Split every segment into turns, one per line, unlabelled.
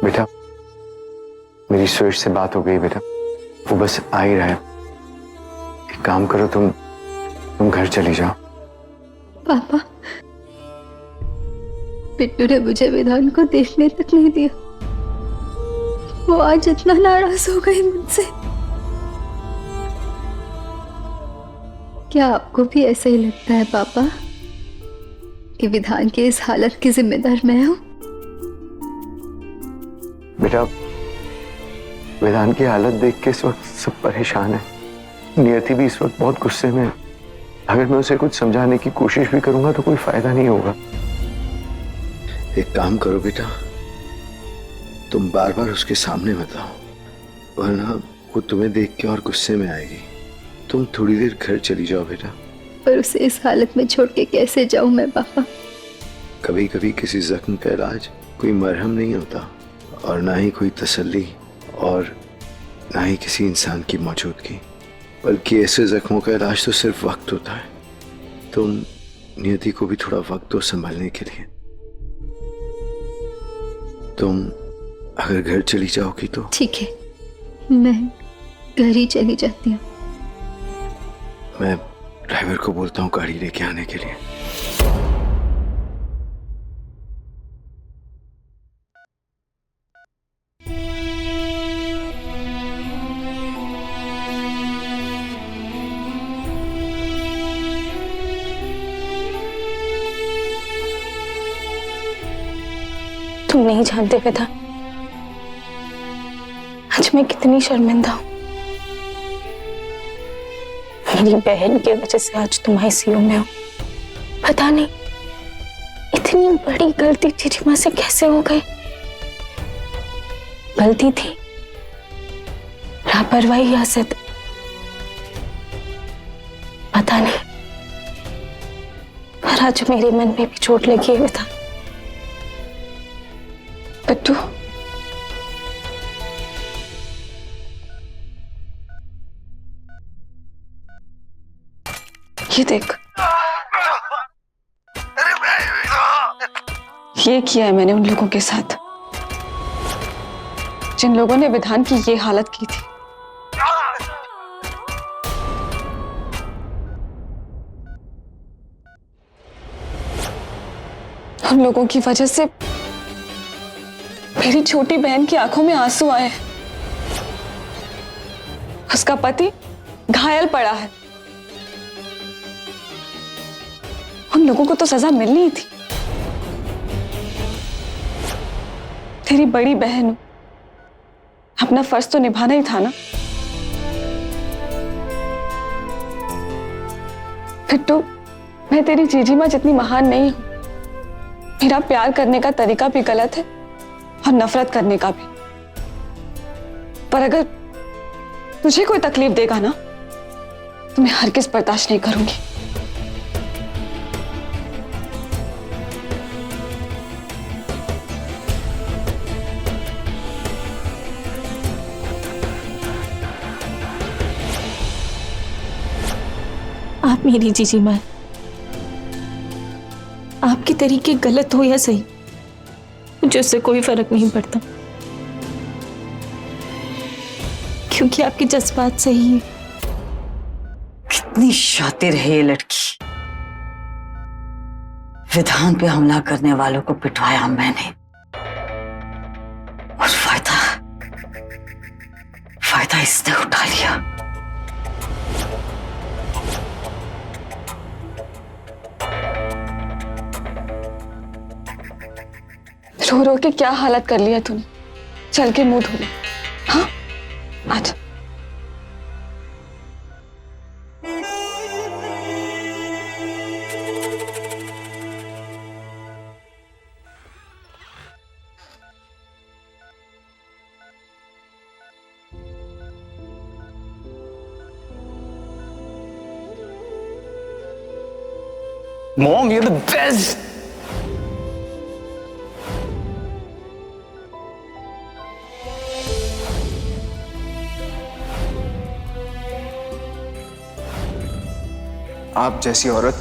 बेटा, मेरी सुरेश से बात हो गई बेटा, वो बस आ ही रहा है। एक काम करो, तुम घर चली जाओ।
पापा, बिट्टू ने मुझे विधान को देखने तक नहीं दिया। वो आज इतना नाराज हो गई मुझसे। क्या आपको भी ऐसा ही लगता है पापा कि विधान की इस हालत की जिम्मेदार मैं हूं?
बेटा, विधान की हालत देख के इस वक्त सब परेशान है। नियति भी इस वक्त बहुत गुस्से में है। अगर मैं उसे कुछ समझाने की कोशिश भी करूंगा तो कोई फायदा नहीं होगा। एक काम करो बेटा, तुम बार बार उसके सामने मत आओ, वरना वो तुम्हें देख के और गुस्से में आएगी। तुम थोड़ी देर घर चली जाओ बेटा।
पर उसे इस हालत में छोड़ के कैसे जाऊं मैं पापा?
कभी कभी किसी जख्म का इलाज कोई मरहम नहीं होता, और ना ही कोई तसल्ली, और ना ही किसी इंसान की मौजूदगी, बल्कि ऐसे जख्मों का इलाज तो सिर्फ वक्त होता है। तुम नियति को भी थोड़ा वक्त दो संभालने के लिए। तुम अगर घर चली जाओगी तो
ठीक है, मैं घर ही चली जाती हूँ।
मैं ड्राइवर को बोलता हूँ गाड़ी लेके आने के लिए।
तुम नहीं जानते विधान, आज मैं कितनी शर्मिंदा हूं। मेरी बहन की वजह से आज तुम आईसीयू में हो। पता नहीं इतनी बड़ी गलती जीजीमा से कैसे हो गई। गलती थी, लापरवाही या सिद्ध, पता नहीं, पर आज मेरे मन में भी चोट लगी है विधान। बिट्टू, ये देख, ये किया है मैंने उन लोगों के साथ जिन लोगों ने विधान की ये हालत की थी। उन लोगों की वजह से मेरी छोटी बहन की आंखों में आंसू आए हैं। उसका पति घायल पड़ा है। उन लोगों को तो सजा मिलनी ही थी। तेरी बड़ी बहन हो, अपना फर्ज तो निभाना ही था ना। बिट्टू, मैं तेरी जीजी माँ जितनी महान नहीं हूं। मेरा प्यार करने का तरीका भी गलत है और नफरत करने का भी। पर अगर तुझे कोई तकलीफ देगा ना तो मैं हरगिज़ बर्दाश्त नहीं करूंगी।
आप मेरी जीजी माँ, आपके तरीके गलत हो या सही, मुझे उससे कोई फर्क नहीं पड़ता, क्योंकि आपके जज्बात सही है।
कितनी शातिर है ये लड़की। विधान पे हमला करने वालों को पिटवाया मैंने, और फायदा इसने उठा लिया।
रो रो के क्या हालत कर लिया तूने। चल के मुंह धो ले। हाँ, आजा।
Mom, you're the best. आप जैसी औरत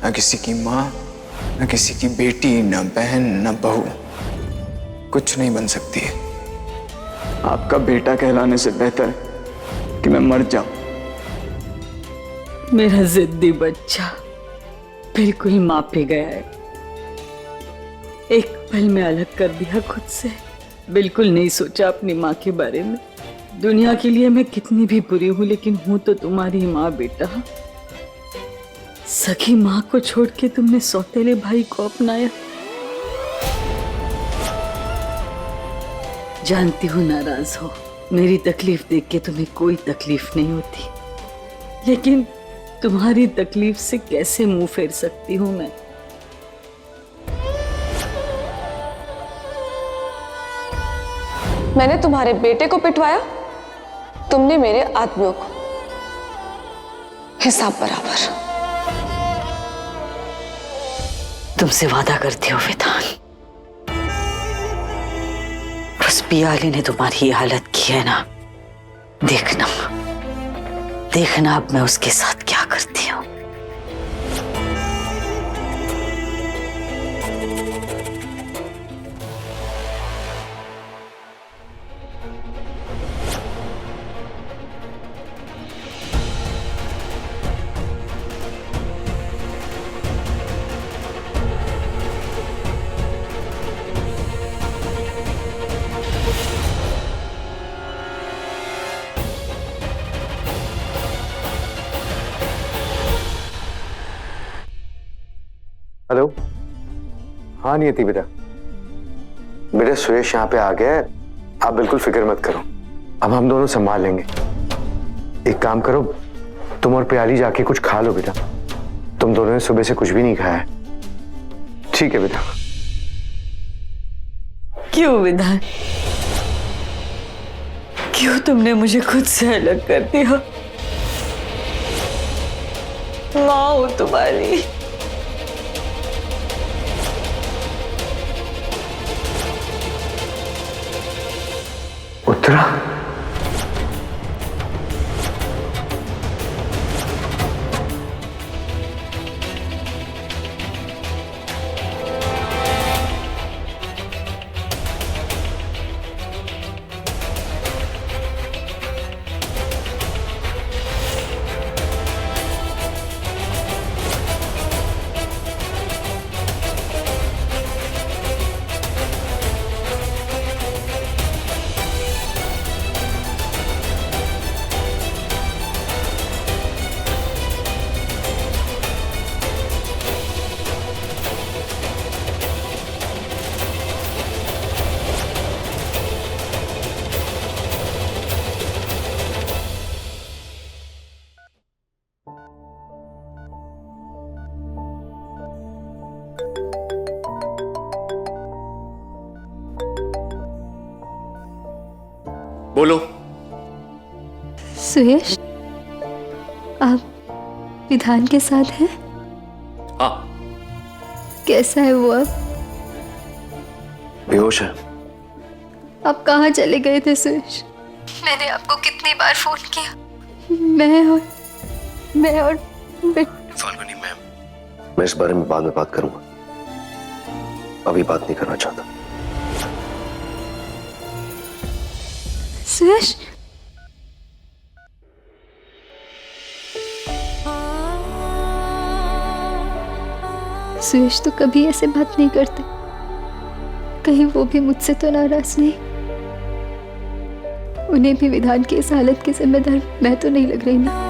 न किसी की माँ, न किसी की बेटी, न बहन, न बहू। कुछ नहीं बन सकती है। आपका बेटा कहलाने से बेहतर है कि मैं मर जाऊं।
मेरा जिद्दी बच्चा बिल्कुल माँ पे गया है। एक पल में अलग कर दिया खुद से। बिल्कुल नहीं सोचा अपनी माँ के बारे में। दुनिया के लिए मैं कितनी भी बुरी हूँ, लेकिन हूँ तो तुम्हारी माँ बेटा। सखी माँ को छोड़ के तुमने सौतेले भाई को अपनाया। जानती हूँ नाराज हो, मेरी तकलीफ देख के तुम्हें कोई तकलीफ नहीं होती, लेकिन तुम्हारी तकलीफ से कैसे मुंह फेर सकती हूँ मैं।
मैंने तुम्हारे बेटे को पिटवाया, तुमने मेरे आदमियों को। हिसाब बराबर।
तुमसे वादा करती हो विधान, उस पियाली ने तुम्हारी ये हालत की है ना, देखना देखना अब मैं उसके साथ क्या करती हूँ।
हेलो। हाँ नियति बेटा, बेटा सुरेश यहाँ पे आ गया है, आप बिल्कुल फिक्र मत करो, अब हम दोनों संभाल लेंगे। एक काम करो, तुम और प्याली जाके कुछ खा लो बेटा, तुम दोनों ने सुबह से कुछ भी नहीं खाया है। ठीक है बेटा।
क्यों विधान, क्यों तुमने मुझे खुद से अलग कर दिया? माँ हूं तुम्हारी।
उत्तरा,
बोलो।
सुयश, आप विधान के साथ हैं?
हाँ।
कैसा है वो अब?
बेहोश है।
आप कहाँ चले गए थे सुयश? मैंने आपको कितनी बार फोन किया। मैं और
फाल्गुनी मैम, मैं इस बारे में बाद में बात करूंगा, अभी बात नहीं करना चाहता।
सुयश, सुयश तो कभी ऐसे बात नहीं करते, कहीं वो भी मुझसे तो नाराज नहीं? उन्हें भी विधान की इस हालत की जिम्मेदार मैं तो नहीं लग रही ना?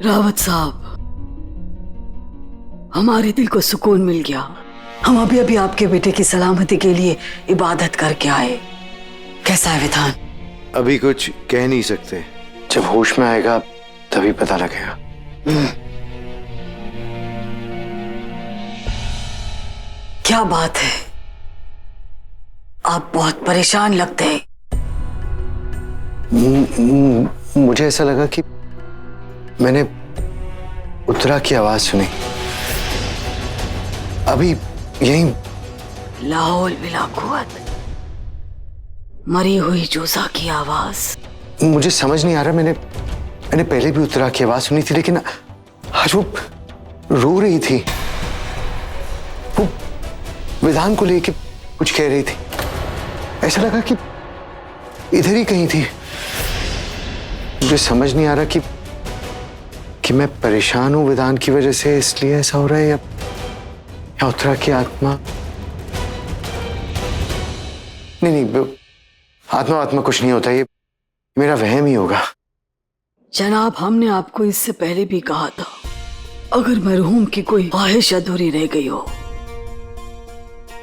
रावत साहब, हमारे दिल को सुकून मिल गया।
हम अभी अभी आपके बेटे की सलामती के लिए इबादत करके आए। कैसा है विधान?
अभी कुछ कह नहीं सकते, जब होश में आएगा तभी पता लगेगा।
क्या बात है, आप बहुत परेशान लगते हैं।
मुझे ऐसा लगा कि मैंने उत्तरा की आवाज सुनी, अभी यहीं
लाहौल बिला कुव्वत, मरी हुई जोसा की आवाज।
मुझे समझ नहीं आ रहा, मैंने पहले भी उत्तरा की आवाज सुनी थी, लेकिन आज वो रो रही थी। वो विधान को लेके कुछ कह रही थी। ऐसा लगा कि इधर ही कहीं थी। मुझे समझ नहीं आ रहा कि मैं परेशान हूं विधान की वजह से, इसलिए ऐसा हो रहा है, या उत्तरा की आत्मा। नहीं, आत्मा कुछ नहीं होता, ये मेरा वहम ही होगा।
जनाब, हमने आपको इससे पहले भी कहा था, अगर मरहूम की कोई ख्वाहिश अधूरी रह गई हो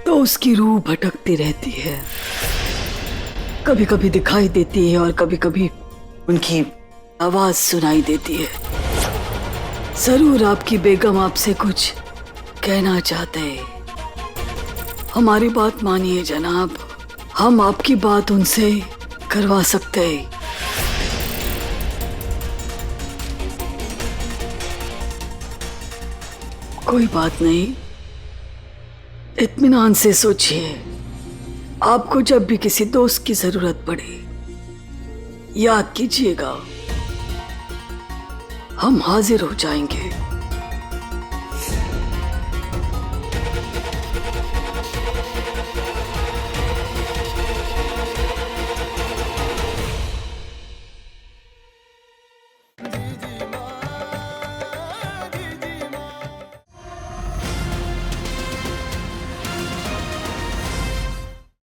तो उसकी रूह भटकती रहती है, कभी कभी दिखाई देती है और कभी कभी उनकी आवाज सुनाई देती है। जरूर आपकी बेगम आपसे कुछ कहना चाहते हैं। हमारी बात मानिए जनाब, हम आपकी बात उनसे करवा सकते हैं। कोई बात नहीं, इत्मीनान से सोचिए। आपको जब भी किसी दोस्त की जरूरत पड़े याद कीजिएगा, हम हाजिर हो जाएंगे।